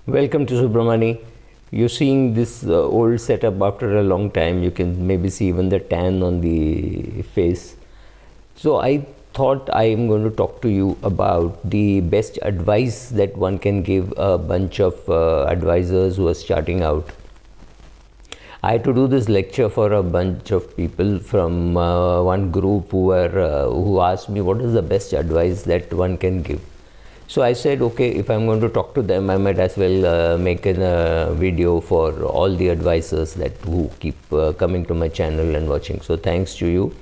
Welcome to Subramani. You're seeing this old setup after a long time. You can maybe see even the tan on the face. So I thought I am going to talk to you about the best advice that one can give a bunch of advisors who are starting out. I had to do this lecture for a bunch of people from one group who asked me what is the best advice that one can give. So I said, okay, if I'm going to talk to them, I might as well make a video for all the advisors who keep coming to my channel and watching. So thanks to you.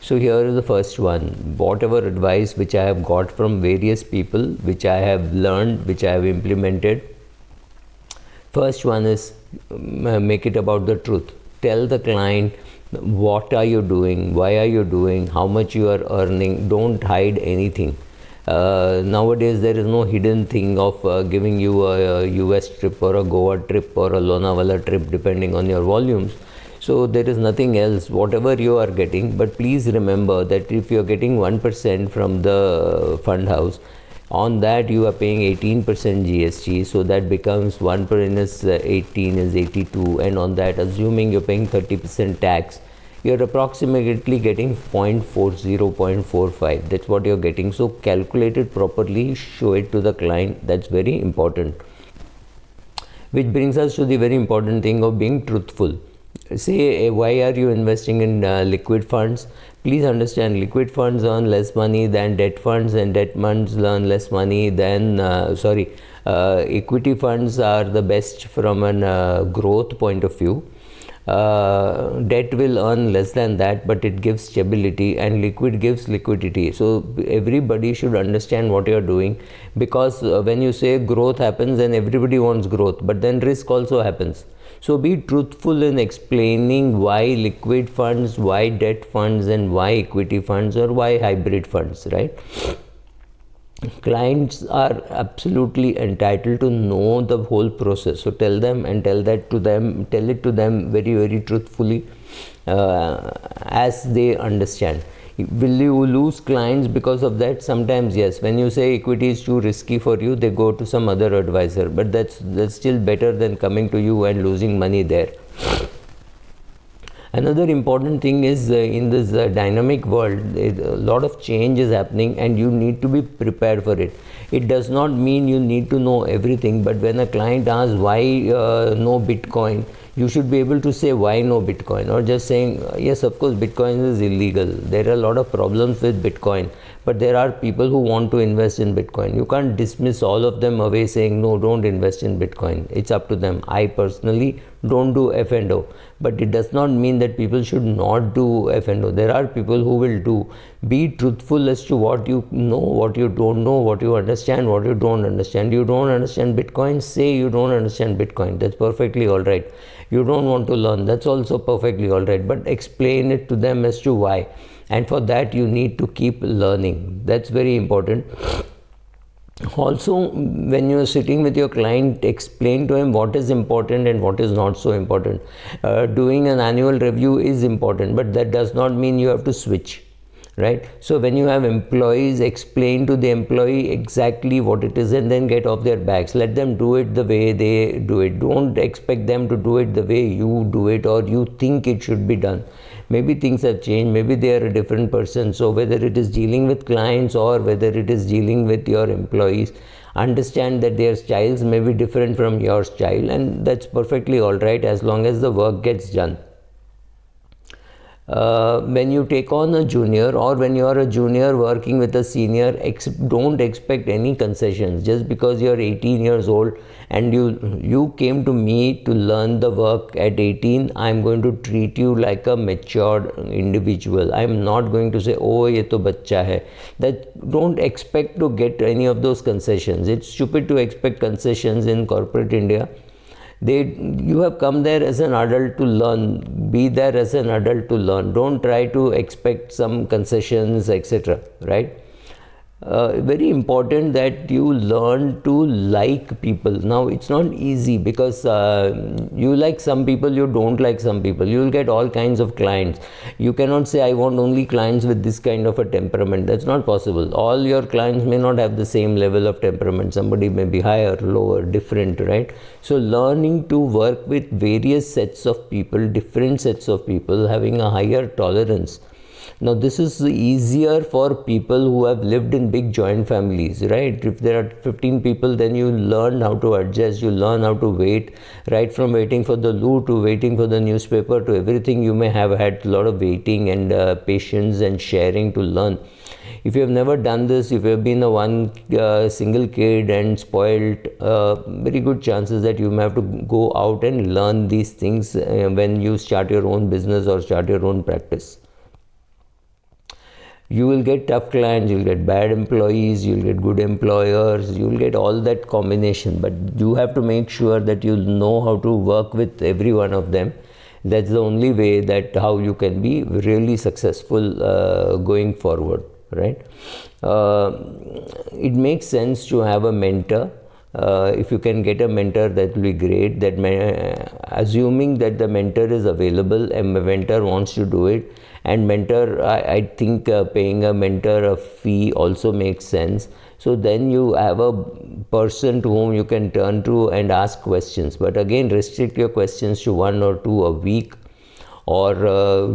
So here is the first one. Whatever advice which I have got from various people, which I have learned, which I have implemented. First one is make it about the truth. Tell the client what are you doing, why are you doing, how much you are earning. Don't hide anything. Nowadays there is no hidden thing of giving you a US trip or a Goa trip or a Lonavala trip depending on your volumes. So there is nothing else, whatever you are getting. But please remember that if you are getting 1% from the fund house, on that you are paying 18% GST. So that becomes 1 minus 18 is 82, and on that, assuming you're paying 30% tax, you're approximately getting 0.40, 0.45. That's what you're getting. So calculate it properly, show it to the client. That's very important. Which brings us to the very important thing of being truthful. Say, why are you investing in liquid funds? Please understand, liquid funds earn less money than debt funds, and debt funds earn less money than, equity funds are the best from a growth point of view. Debt will earn less than that, but it gives stability, and liquid gives liquidity. So everybody should understand what you are doing, because when you say growth happens, then everybody wants growth, but then risk also happens. So be truthful in explaining why liquid funds, why debt funds, and why equity funds, or why hybrid funds, right? Clients are absolutely entitled to know the whole process. So tell them, and tell it to them very, very truthfully, as they understand. Will you lose clients because of that? Sometimes yes. When you say equity is too risky for you, they go to some other advisor, but that's still better than coming to you and losing money there. Another important thing is in this dynamic world, a lot of change is happening, and you need to be prepared for it. It does not mean you need to know everything, but when a client asks why no Bitcoin, you should be able to say why no Bitcoin, or just saying yes, of course Bitcoin is illegal. There are a lot of problems with Bitcoin, but there are people who want to invest in Bitcoin. You can't dismiss all of them away saying no, don't invest in Bitcoin. It's up to them. I personally don't do F&O, but it does not mean that people should not do F&O. There are people who will do. Be truthful as to what you know, what you don't know, what you understand, what you don't understand. You don't understand Bitcoin, say you don't understand Bitcoin. That's perfectly all right. You don't want to learn, that's also perfectly all right, but explain it to them as to why. And for that you need to keep learning. That's very important. Also, when you are sitting with your client, explain to him what is important and what is not so important. Doing an annual review is important, but that does not mean you have to switch, right? So when you have employees, explain to the employee exactly what it is, and then get off their backs. Let them do it the way they do it. Don't expect them to do it the way you do it, or you think it should be done. Maybe things have changed, maybe they are a different person. So whether it is dealing with clients or whether it is dealing with your employees, understand that their styles may be different from your style, and that's perfectly all right as long as the work gets done. When you take on a junior, or when you are a junior working with a senior, don't expect any concessions. Just because you are 18 years old and you came to me to learn the work at 18, I am going to treat you like a matured individual. I am not going to say, oh, ye to bachcha hai. That don't expect to get any of those concessions. It's stupid to expect concessions in corporate India. You have come there as an adult to learn. Be there as an adult to learn. Don't try to expect some concessions, etc. Right? very important that you learn to like people. Now it's not easy because you like some people, you don't like some people. You will get all kinds of clients. You cannot say I want only clients with this kind of a temperament. That's not possible. All your clients may not have the same level of temperament. Somebody may be higher, lower, different, right? So learning to work with various sets of people, different sets of people, having a higher tolerance. Now this is easier for people who have lived in big joint families, right? If there are 15 people, then you learn how to adjust, you learn how to wait, right from waiting for the loo to waiting for the newspaper to everything. You may have had a lot of waiting and patience and sharing to learn. If you have never done this, if you have been a one single kid and spoiled, very good chances that you may have to go out and learn these things when you start your own business or start your own practice. You will get tough clients, you will get bad employees, you will get good employers, you will get all that combination, but you have to make sure that you know how to work with every one of them. That's the only way that how you can be really successful going forward, right? It makes sense to have a mentor. If you can get a mentor, that will be great. That assuming that the mentor is available and the mentor wants to do it, and mentor, I think paying a mentor a fee also makes sense. So then you have a person to whom you can turn to and ask questions, but again restrict your questions to 1 or 2 a week, or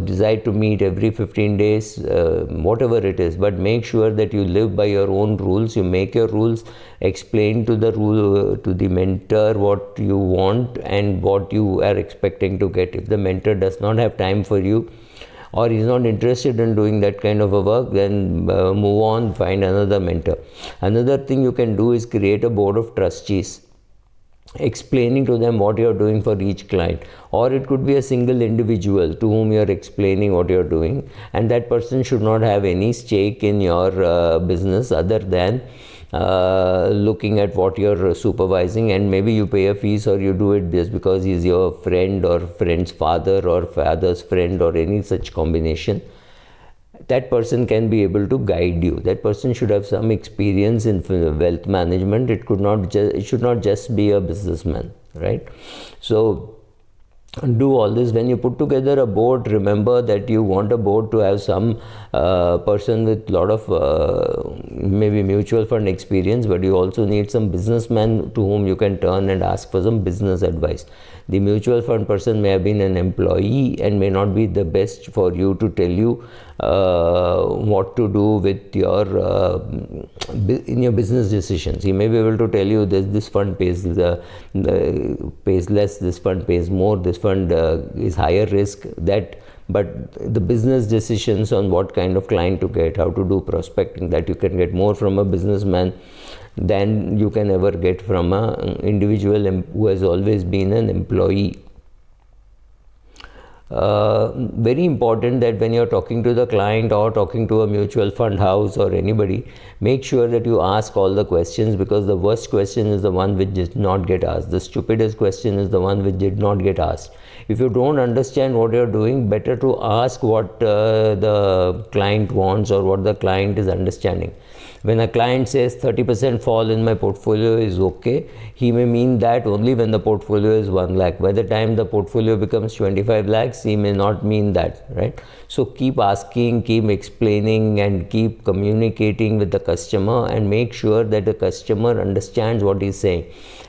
decide to meet every 15 days, whatever it is, but make sure that you live by your own rules. You make your rules, explain to the mentor what you want and what you are expecting to get. If the mentor does not have time for you, or is not interested in doing that kind of a work, then move on, find another mentor. Another thing you can do is create a board of trustees, explaining to them what you are doing for each client, or it could be a single individual to whom you are explaining what you are doing, and that person should not have any stake in your business other than looking at what you're supervising, and maybe you pay a fees or you do it just because he's your friend or friend's father or father's friend or any such combination. That person can be able to guide you. That person should have some experience in wealth management. It should not just be a businessman, right? So do all this. When you put together a board, remember that you want a board to have some person with lot of maybe mutual fund experience, but you also need some businessman to whom you can turn and ask for some business advice. The mutual fund person may have been an employee and may not be the best for you to tell you what to do with your in your business decisions. He may be able to tell you this fund pays pays less, this fund pays more, this fund is higher risk, that. But the business decisions on what kind of client to get, how to do prospecting, that you can get more from a businessman than you can ever get from an individual who has always been an employee. Very important that when you're talking to the client or talking to a mutual fund house or anybody, make sure that you ask all the questions, because the worst question is the one which did not get asked. The stupidest question is the one which did not get asked. If you don't understand what you're doing, better to ask what the client wants or what the client is understanding. When a client says 30% fall in my portfolio is okay, he may mean that only when the portfolio is 1 lakh. By the time the portfolio becomes 25 lakhs, he may not mean that, right? So keep asking, keep explaining, and keep communicating with the customer, and make sure that the customer understands what he's saying.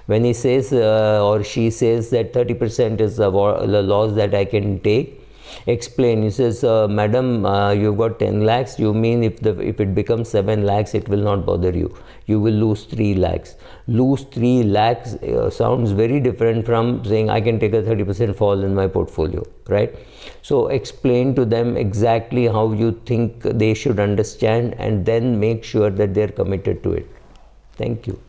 When he says or she says that 30% is the loss that I can take, explain. He says, madam, you've got 10 lakhs. You mean if it becomes 7 lakhs, it will not bother you. You will lose 3 lakhs. Lose 3 lakhs sounds very different from saying I can take a 30% fall in my portfolio, right? So explain to them exactly how you think they should understand, and then make sure that they're committed to it. Thank you.